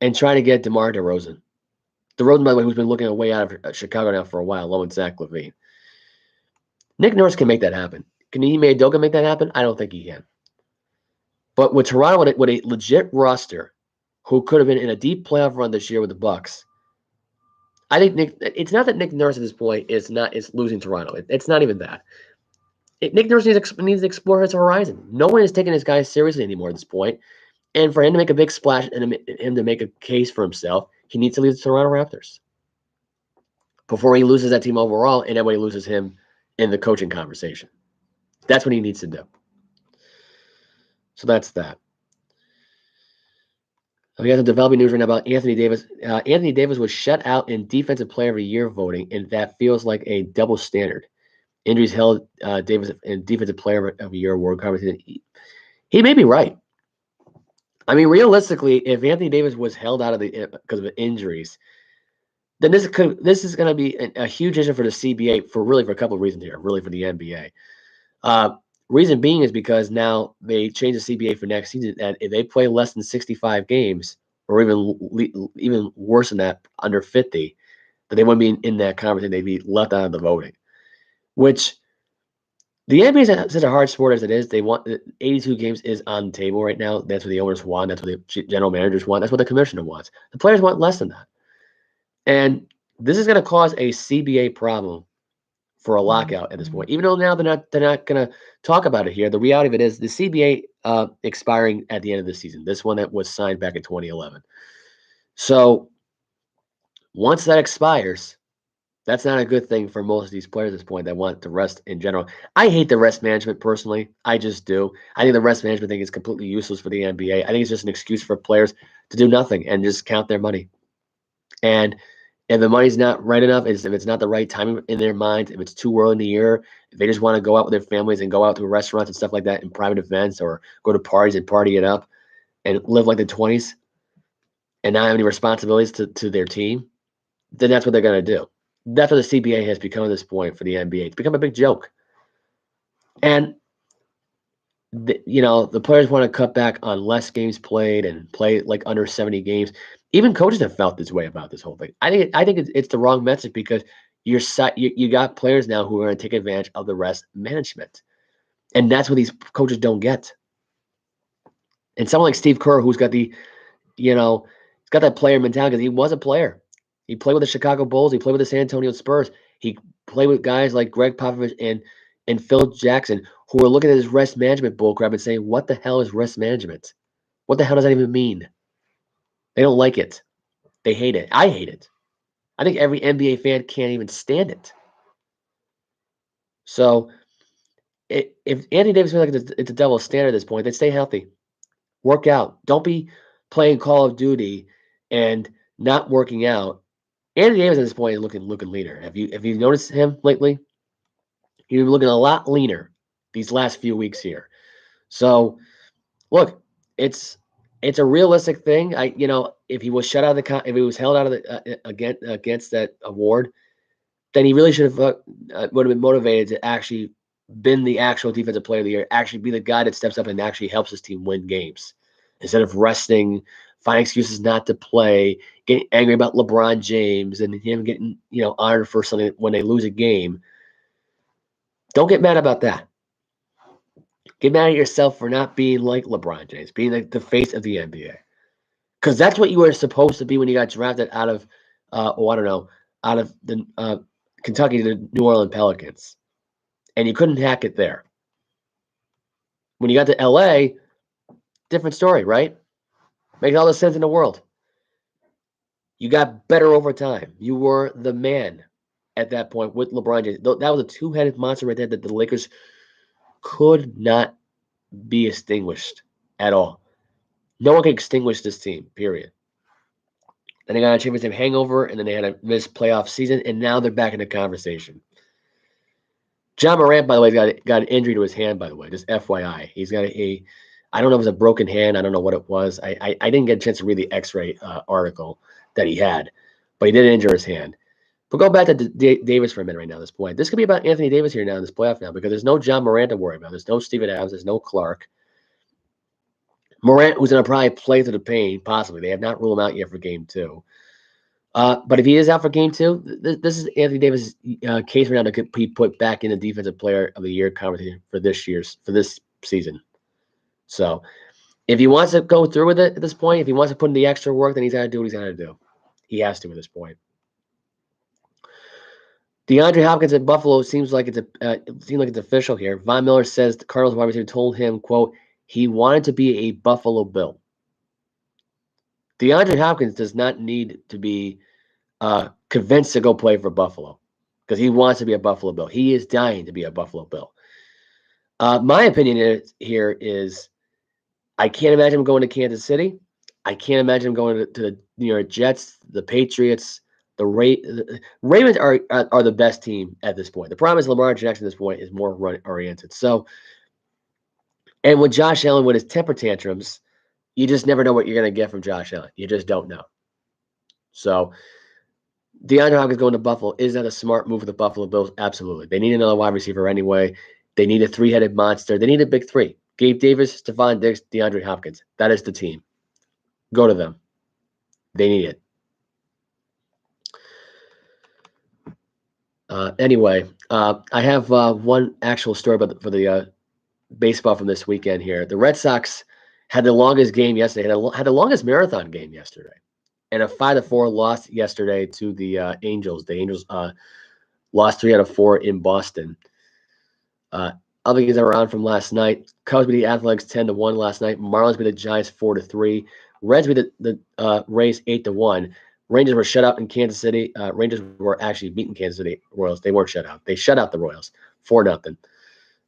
and try to get DeMar DeRozan. DeRozan, by the way, who's been looking away out of Chicago now for a while, along with Zach LaVine. Nick Nurse can make that happen. Can Ime Udoka make that happen? I don't think he can. But with Toronto, with a legit roster who could have been in a deep playoff run this year with the Bucks, I think it's not that Nick Nurse at this point is losing Toronto. It's not even that. Nick Nurse needs to explore his horizon. No one is taking this guy seriously anymore at this point. And for him to make a big splash and him to make a case for himself, he needs to leave the Toronto Raptors before he loses that team overall, and that way he loses him in the coaching conversation. That's what he needs to do. So that's that. We got some developing news right now about Anthony Davis. Anthony Davis was shut out in Defensive Player of the Year voting, and that feels like a double standard. Injuries held Davis in Defensive Player of the Year award conversation. He may be right. I mean, realistically, if Anthony Davis was held out of because of injuries, then this is going to be a huge issue for the CBA for a couple of reasons here, really for the NBA. Reason being is because now they changed the CBA for next season, and if they play less than 65 games, or even worse than that, under 50, that they wouldn't be in that conversation. They'd be left out of the voting. Which the NBA is such a hard sport as it is. They want 82 games is on the table right now. That's what the owners want. That's what the general managers want. That's what the commissioner wants. The players want less than that. And this is going to cause a CBA problem for a lockout at this point. Even though now they're not going to talk about it here. The reality of it is the CBA expiring at the end of the season. This one that was signed back in 2011. So once that expires, that's not a good thing for most of these players at this point that want to rest in general. I hate the rest management personally. I just do. I think the rest management thing is completely useless for the NBA. I think it's just an excuse for players to do nothing and just count their money. And if the money's not right enough, if it's not the right time in their minds, if it's too early in the year, if they just want to go out with their families and go out to restaurants and stuff like that in private events or go to parties and party it up and live like the 20s and not have any responsibilities to their team, then that's what they're going to do. That's what the CBA has become at this point for the NBA. It's become a big joke. And the players want to cut back on less games played and play like under 70 games. Even coaches have felt this way about this whole thing. I think it's the wrong message because you got players now who are going to take advantage of the rest management, and that's what these coaches don't get. And someone like Steve Kerr, who's got he's got that player mentality because he was a player. He played with the Chicago Bulls. He played with the San Antonio Spurs. He played with guys like Greg Popovich and Phil Jackson, who are looking at his rest management bullcrap and saying, "What the hell is rest management? What the hell does that even mean?" They don't like it. They hate it. I hate it. I think every NBA fan can't even stand it. So if Anthony Davis feels like it's a double standard at this point, then stay healthy. Work out. Don't be playing Call of Duty and not working out. Anthony Davis at this point is looking leaner. Have you noticed him lately? He's been looking a lot leaner these last few weeks here. So look, it's a realistic thing. If he was shut out of if he was held out of the against that award, then he really should have would have been motivated to actually been the actual defensive player of the year, actually be the guy that steps up and actually helps his team win games instead of resting, finding excuses not to play, getting angry about LeBron James and him getting honored for something when they lose a game. Don't get mad about that. Get mad at yourself for not being like LeBron James, being like the face of the NBA. Because that's what you were supposed to be when you got drafted out of, out of the Kentucky to the New Orleans Pelicans. And you couldn't hack it there. When you got to LA, different story, right? Makes all the sense in the world. You got better over time. You were the man at that point with LeBron James. That was a two-headed monster right there that the Lakers could not be extinguished at all. No one could extinguish this team, period. Then they got a championship hangover, and then they had a missed playoff season, and now they're back in the conversation. John Morant, by the way, got an injury to his hand, by the way, just FYI. He's got I don't know if it was a broken hand. I don't know what it was. I didn't get a chance to read the x-ray article that he had, but he did injure his hand. But go back to Davis for a minute right now at this point. This could be about Anthony Davis here now in this playoff now because there's no John Morant to worry about. There's no Steven Adams. There's no Clark. Morant, who's going to probably play through the pain, possibly. They have not ruled him out yet for game 2. But if he is out for game 2, this is Anthony Davis' case right now to be put back in the Defensive Player of the Year conversation for this season. So if he wants to go through with it at this point, if he wants to put in the extra work, then he's got to do what he's got to do. He has to at this point. DeAndre Hopkins at Buffalo seems like it's official here. Von Miller says the Cardinals wide receiver told him, quote, he wanted to be a Buffalo Bill. DeAndre Hopkins does not need to be convinced to go play for Buffalo because he wants to be a Buffalo Bill. He is dying to be a Buffalo Bill. My opinion here is I can't imagine him going to Kansas City. I can't imagine him going to the New York Jets, the Patriots. The Ravens are the best team at this point. The problem is Lamar Jackson at this point is more run-oriented. So, and with Josh Allen with his temper tantrums, you just never know what you're going to get from Josh Allen. You just don't know. So, DeAndre Hopkins going to Buffalo, is that a smart move for the Buffalo Bills? Absolutely. They need another wide receiver anyway. They need a three-headed monster. They need a big three. Gabe Davis, Stephon Diggs, DeAndre Hopkins. That is the team. Go to them. They need it. Anyway, I have one actual story for the baseball from this weekend here. The Red Sox had the longest game yesterday, had the longest marathon game yesterday, and a 5-4 loss yesterday to the Angels. The Angels lost 3 out of 4 in Boston. Other games that were on from last night: Cubs beat the Athletics 10-1 last night. Marlins beat the Giants 4-3. Reds beat the Rays 8-1. Rangers were shut out in Kansas City. Rangers were actually beating Kansas City Royals. They weren't shut out. They shut out the Royals 4-0.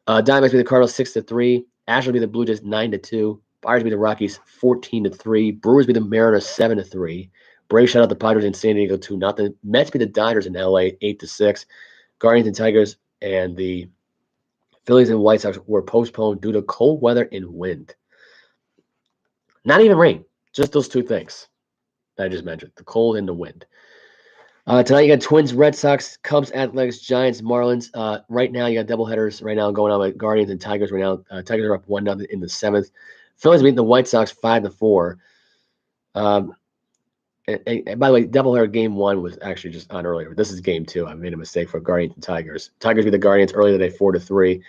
Diamondbacks beat the Cardinals 6-3. Astros beat the Blue Jays 9-2. Pirates beat the Rockies 14-3. Brewers beat the Mariners 7-3. Braves shut out the Padres in San Diego 2-0. Mets beat the Dodgers in LA 8-6. Guardians and Tigers and the Phillies and White Sox were postponed due to cold weather and wind. Not even rain, just those two things that I just mentioned, the cold and the wind. Tonight you got Twins, Red Sox, Cubs, Athletics, Giants, Marlins. Right now you got doubleheaders right now going on with Guardians and Tigers right now. Tigers are up 1-0 in the seventh. Phillies beating the White Sox 5-4. And by the way, doubleheader game 1 was actually just on earlier. This is game 2. I made a mistake for Guardians and Tigers. Tigers beat the Guardians earlier today 4-3.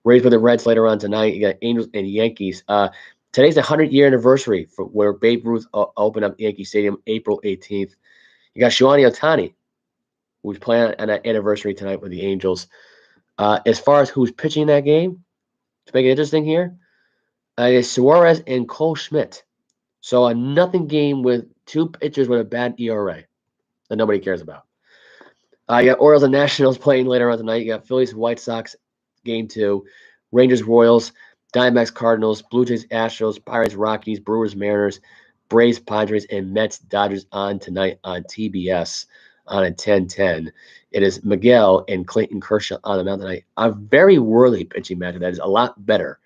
Rays with the Reds later on tonight. You got Angels and Yankees. Today's the 100-year anniversary for where Babe Ruth opened up Yankee Stadium April 18th. You got Shohei Ohtani, who's playing on that anniversary tonight with the Angels. As far as who's pitching that game, to make it interesting here, it's Suarez and Cole Schmidt. So a nothing game with 2 pitchers with a bad ERA that nobody cares about. You got Orioles and Nationals playing later on tonight. You got Phillies, White Sox, game 2. Rangers, Royals, Diamondbacks, Cardinals, Blue Jays, Astros, Pirates, Rockies, Brewers, Mariners, Braves, Padres, and Mets, Dodgers on tonight on TBS on a 10-10. It is Miguel and Clayton Kershaw on the mound tonight. A very worthy pitching matchup that is a lot better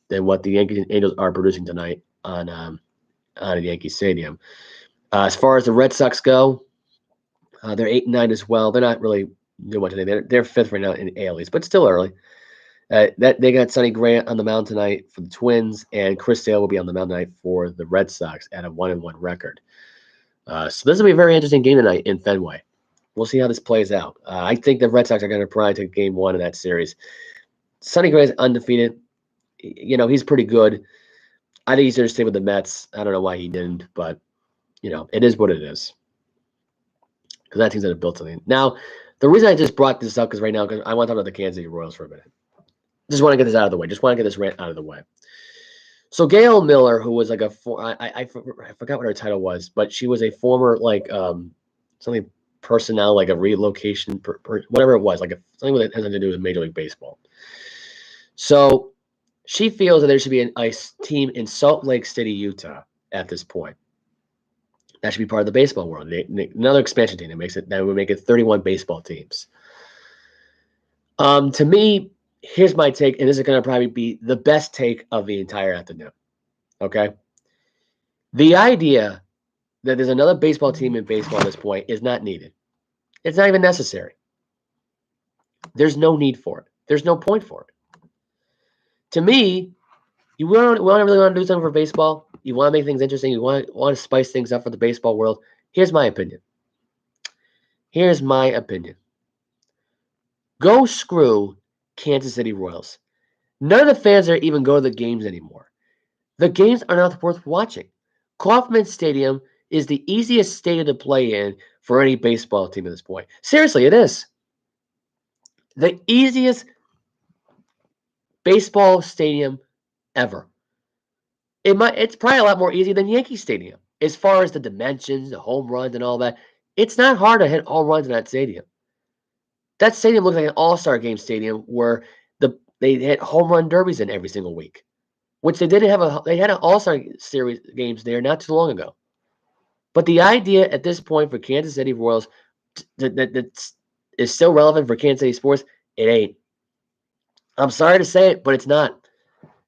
than what the Yankees and Angels are producing tonight on Yankee Stadium. As far as the Red Sox go, they're 8-9 as well. They're not really doing much today. They're 5th right now in AL East, but still early. They got Sonny Grant on the mound tonight for the Twins, and Chris Sale will be on the mound tonight for the Red Sox at a 1-1 record. So this will be a very interesting game tonight in Fenway. We'll see how this plays out. I think the Red Sox are going to probably take game 1 in that series. Sonny Grant's undefeated. You know, he's pretty good. I think he's going to stay with the Mets. I don't know why he didn't, but, you know, it is what it is. Because that team's going to build something. Now, the reason I just brought this up is right now, because I want to talk about the Kansas City Royals for a minute. Just want to get this out of the way. Just want to get this rant out of the way. So Gail Miller, who was like I forgot what her title was, but she was a former something personnel, like a relocation, whatever it was, like something that has to do with Major League Baseball. So she feels that there should be a team in Salt Lake City, Utah, at this point. That should be part of the baseball world. Another expansion team that would make it 31 baseball teams. To me, here's my take, and this is going to probably be the best take of the entire afternoon. Okay? The idea that there's another baseball team in baseball at this point is not needed. It's not even necessary. There's no need for it. There's no point for it. To me, you really want to do something for baseball. You want to make things interesting. You want to spice things up for the baseball world. Here's my opinion. Go screw Kansas City Royals. None of the fans there even go to the games anymore. The games are not worth watching. Kauffman Stadium is the easiest stadium to play in for any baseball team at this point. Seriously, it is. The easiest baseball stadium ever. It's probably a lot more easy than Yankee Stadium as far as the dimensions, the home runs, and all that. It's not hard to hit home runs in that stadium. That stadium looks like an all-star game stadium where they hit home run derbies in every single week, which they didn't have. They had an all-star series games there not too long ago. But the idea at this point for Kansas City Royals that is still relevant for Kansas City sports, it ain't. I'm sorry to say it, but it's not.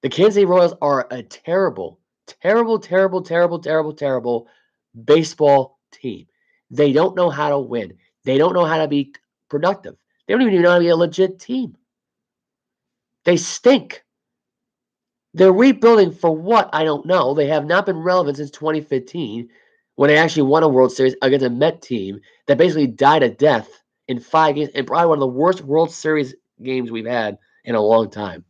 The Kansas City Royals are a terrible, terrible, terrible, terrible, terrible, terrible baseball team. They don't know how to win. They don't know how to be productive. They don't even know how to be a legit team. They stink. They're rebuilding for what? I don't know. They have not been relevant since 2015 when they actually won a World Series against a Met team that basically died a death in 5 games and probably one of the worst World Series games we've had in a long time.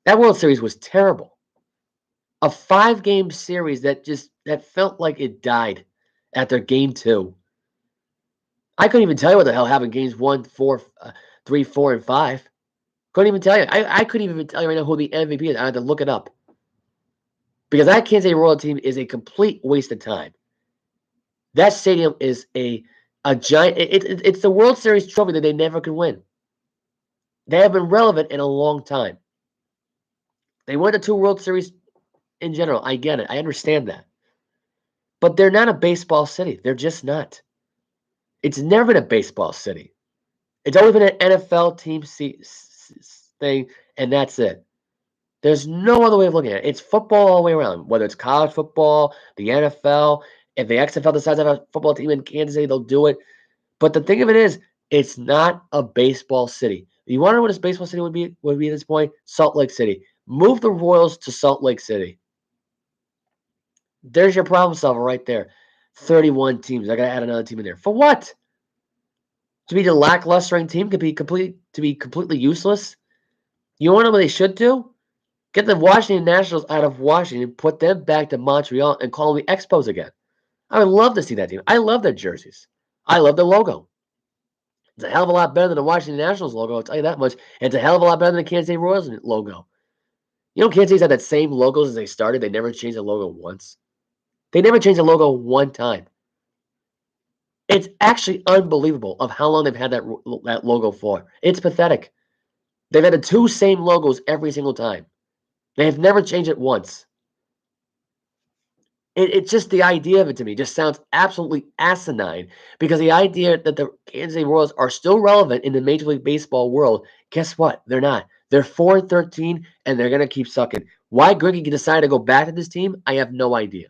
That World Series was terrible. A 5-game series that felt like it died after game 2. I couldn't even tell you what the hell happened games 1, 4, 3, 4, and 5. Couldn't even tell you. I couldn't even tell you right now who the MVP is. I had to look it up. Because that Kansas City Royals team is a complete waste of time. That stadium is a giant. It's the World Series trophy that they never could win. They have been relevant in a long time. They won the 2 World Series in general. I get it. I understand that. But they're not a baseball city. They're just not. It's never been a baseball city. It's always been an NFL team thing, and that's it. There's no other way of looking at it. It's football all the way around, whether it's college football, the NFL. If the XFL decides to have a football team in Kansas City, they'll do it. But the thing of it is, it's not a baseball city. You want to know what a baseball city would be at this point? Salt Lake City. Move the Royals to Salt Lake City. There's your problem solver right there. 31 teams. I gotta add another team in there. For what? To be the lackluster team to be completely useless? You want to know what they should do? Get the Washington Nationals out of Washington, put them back to Montreal, and call them the Expos again. I would love to see that team. I love their jerseys. I love their logo. It's a hell of a lot better than the Washington Nationals logo, I'll tell you that much. And it's a hell of a lot better than the Kansas City Royals logo. You know, Kansas City's had that same logo since they started. They never changed the logo once. They never changed the logo one time. It's actually unbelievable of how long they've had that logo for. It's pathetic. They've had the two same logos every single time. They have never changed it once. It's just the idea of it to me just sounds absolutely asinine because the idea that the Kansas City Royals are still relevant in the Major League Baseball world, guess what? They're not. They're 4-13, and they're going to keep sucking. Why Greinke decided to go back to this team, I have no idea.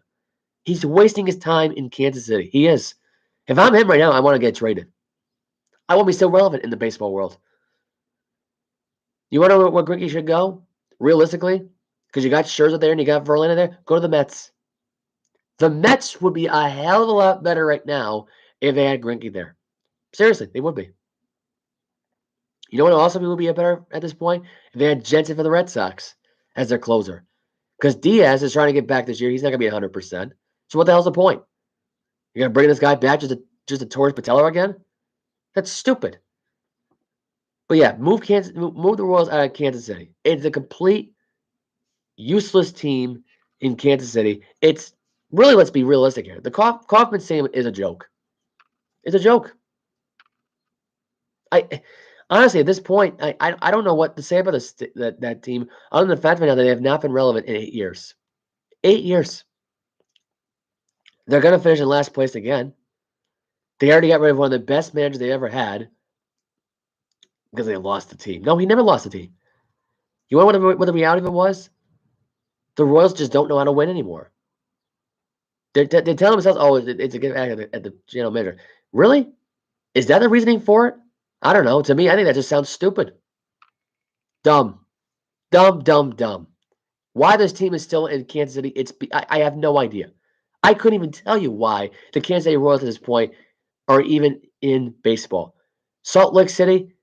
He's wasting his time in Kansas City. He is. If I'm him right now, I want to get traded. I want to be still relevant in the baseball world. You want to know where Greinke should go? Realistically, because you got Scherzer there and you got Verlander there, go to the Mets. The Mets would be a hell of a lot better right now if they had Greinke there. Seriously, they would be. You know what also would be better at this point? If they had Jensen for the Red Sox as their closer. Because Diaz is trying to get back this year. He's not going to be 100%. So what the hell's the point? You're going to bring this guy back just to Torres Patello again? That's stupid. But yeah, move the Royals out of Kansas City. It's a complete useless team in Kansas City. It's really, let's be realistic here. The Kauffman Stadium is a joke. It's a joke. I honestly, at this point, I don't know what to say about that team other than the fact right now that they have not been relevant in 8 years. 8 years. They're going to finish in last place again. They already got rid of one of the best managers they ever had because they lost the team. No, he never lost the team. You want to know what the reality of it was? The Royals just don't know how to win anymore. They're telling themselves, oh, it's a get back at the general manager. Really? Is that the reasoning for it? I don't know. To me, I think that just sounds stupid. Dumb. Dumb. Why this team is still in Kansas City, I have no idea. I couldn't even tell you why the Kansas City Royals at this point are even in baseball. Salt Lake City,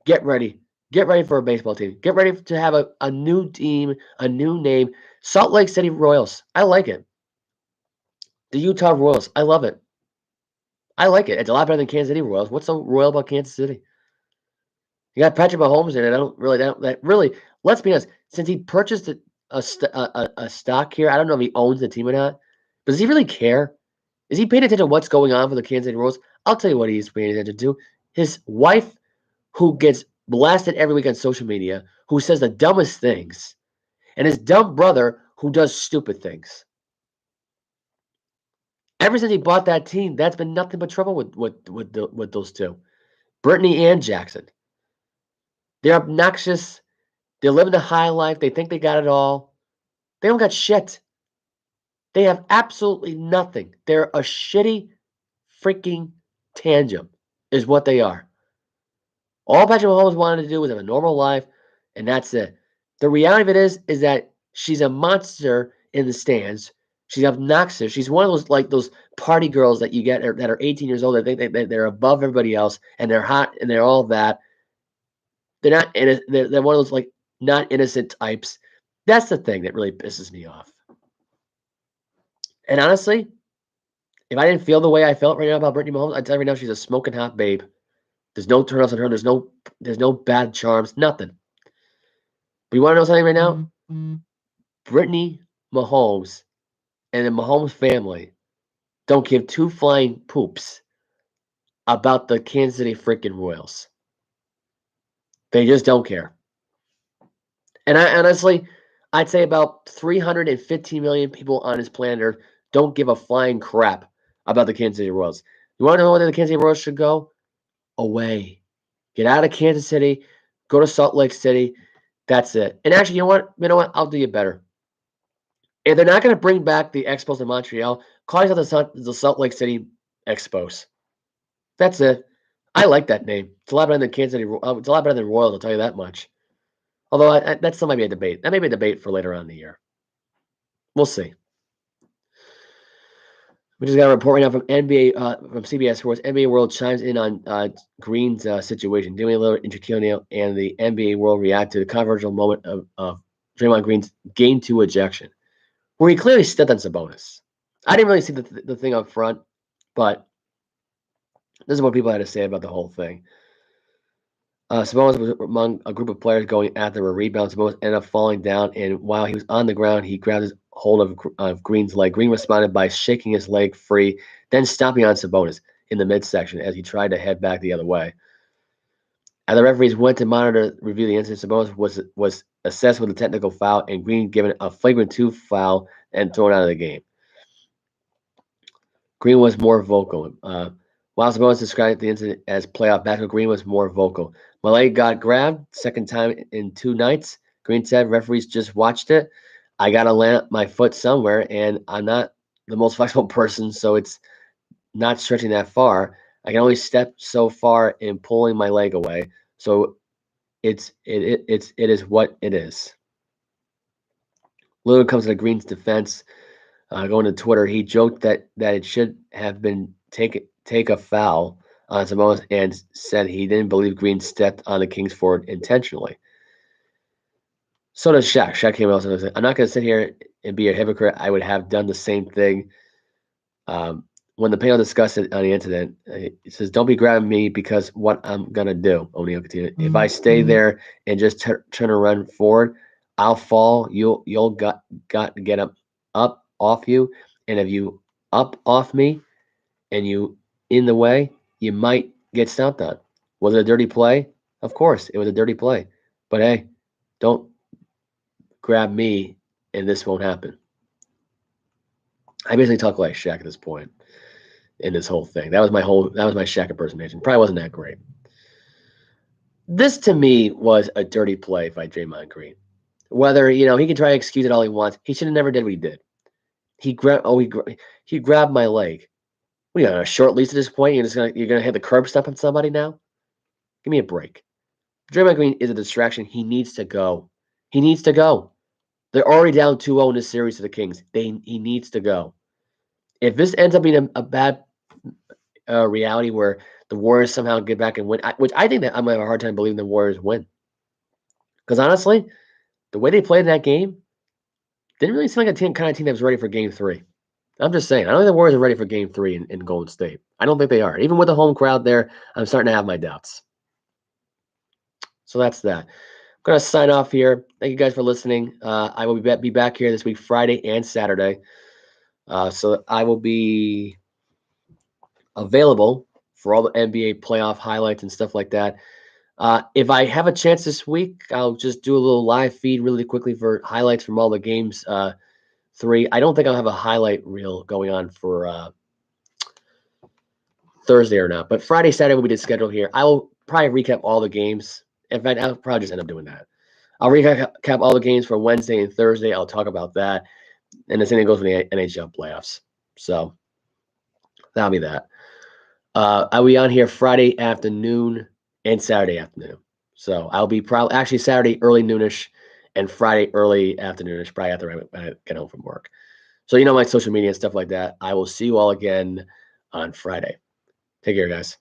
get ready. Get ready for a baseball team. Get ready to have a new team, a new name. Salt Lake City Royals. I like it. The Utah Royals. I love it. I like it. It's a lot better than Kansas City Royals. What's so royal about Kansas City? You got Patrick Mahomes in it. Let's be honest. Since he purchased a stock here, I don't know if he owns the team or not. But does he really care? Is he paying attention to what's going on for the Kansas City Royals? I'll tell you what he's paying attention to. His wife, who gets blasted every week on social media, who says the dumbest things, and his dumb brother, who does stupid things. Ever since he bought that team, that's been nothing but trouble with those two, Brittany and Jackson. They're obnoxious. They're living the high life. They think they got it all. They don't got shit. They have absolutely nothing. They're a shitty freaking tangent is what they are. All Patrick Mahomes wanted to do was have a normal life, and that's it. The reality of it is that she's a monster in the stands. She's obnoxious. She's one of those party girls that you get that are 18 years old that think they're above everybody else and they're hot and they're all that. They're not. They're one of those not innocent types. That's the thing that really pisses me off. And honestly, if I didn't feel the way I felt right now about Brittany Mahomes, I'd tell you right now she's a smoking hot babe. There's no turn-offs on her. There's no bad charms. Nothing. But you want to know something right now? Mm-hmm. Brittany Mahomes and the Mahomes family don't give two flying poops about the Kansas City freaking Royals. They just don't care. And honestly, I'd say about 315 million people on this planet Earth don't give a flying crap about the Kansas City Royals. You want to know where the Kansas City Royals should go? Away. Get out of Kansas City. Go to Salt Lake City. That's it. And actually, you know what? I'll do you better. If they're not going to bring back the Expos in Montreal, Call yourself the Salt Lake City Expos. That's it. I like that name. It's a lot better than Kansas City. It's a lot better than Royals, I'll tell you that much. Although that still might be a debate. That may be a debate for later on in the year. We'll see. We just got a report right now from NBA, from CBS Sports. NBA World chimes in on Green's situation. Damian Lillard, Shaquille and the NBA World react to the controversial moment of Draymond Green's game 2 ejection, where he clearly stepped on Sabonis. I didn't really see the thing up front, but this is what people had to say about the whole thing. Sabonis was among a group of players going after a rebound. Sabonis ended up falling down, and while he was on the ground, he grabbed his hold of Green's leg. Green responded by shaking his leg free, then stomping on Sabonis in the midsection as he tried to head back the other way. As the referees went to review the incident, Sabonis was assessed with a technical foul, and Green given a flagrant 2 foul and thrown out of the game. Green was more vocal. While Sabonis described the incident as playoff basketball, Green was more vocal. My leg got grabbed, second time in 2 nights. Green said, referees just watched it. I got to land my foot somewhere, and I'm not the most flexible person, so it's not stretching that far. I can only step so far in pulling my leg away. So it is what it is. Lillard comes to Green's defense. Going to Twitter, he joked that it should have been take a foul on Sabonis and said he didn't believe Green stepped on the Kings forward intentionally. So does Shaq. Shaq came out and said, I'm not going to sit here and be a hypocrite. I would have done the same thing. When the panel discussed it on the incident, he says, don't be grabbing me because what I'm going to do, O'Neal continued. If I stay there and just turn and run forward, I'll fall. You'll got to get up off you. And if you up off me and you in the way, you might get stomped on. Was it a dirty play? Of course, it was a dirty play. But hey, don't grab me and this won't happen. I basically talk like Shaq at this point in this whole thing. That was my Shaq impersonation. Probably wasn't that great. This to me was a dirty play by Draymond Green. Whether, he can try to excuse it all he wants. He should have never did what he did. He grabbed my leg. What are you on a short leash at this point? You're gonna hit the curb stop on somebody now? Give me a break. Draymond Green is a distraction. He needs to go. He needs to go. They're already down 2-0 in this series to the Kings. He needs to go. If this ends up being a bad reality where the Warriors somehow get back and win, which I think that I'm gonna have a hard time believing the Warriors win. Because honestly, the way they played in that game didn't really seem like a kind of team that was ready for Game 3. I'm just saying. I don't think the Warriors are ready for Game 3 in Golden State. I don't think they are. Even with the home crowd there, I'm starting to have my doubts. So that's that. I'm going to sign off here. Thank you guys for listening. I will be back here this week, Friday and Saturday. So I will be available for all the NBA playoff highlights and stuff like that. If I have a chance this week, I'll just do a little live feed really quickly for highlights from all the games. 3. I don't think I'll have a highlight reel going on for Thursday or not, but Friday, Saturday will be the schedule here. I will probably recap all the games. In fact, I'll probably just end up doing that. I'll recap all the games for Wednesday and Thursday. I'll talk about that. And the same thing goes for the NHL playoffs. So that'll be that. I'll be on here Friday afternoon and Saturday afternoon. So I'll be actually Saturday early noonish and Friday early afternoonish, probably after I get home from work. So my social media and stuff like that. I will see you all again on Friday. Take care, guys.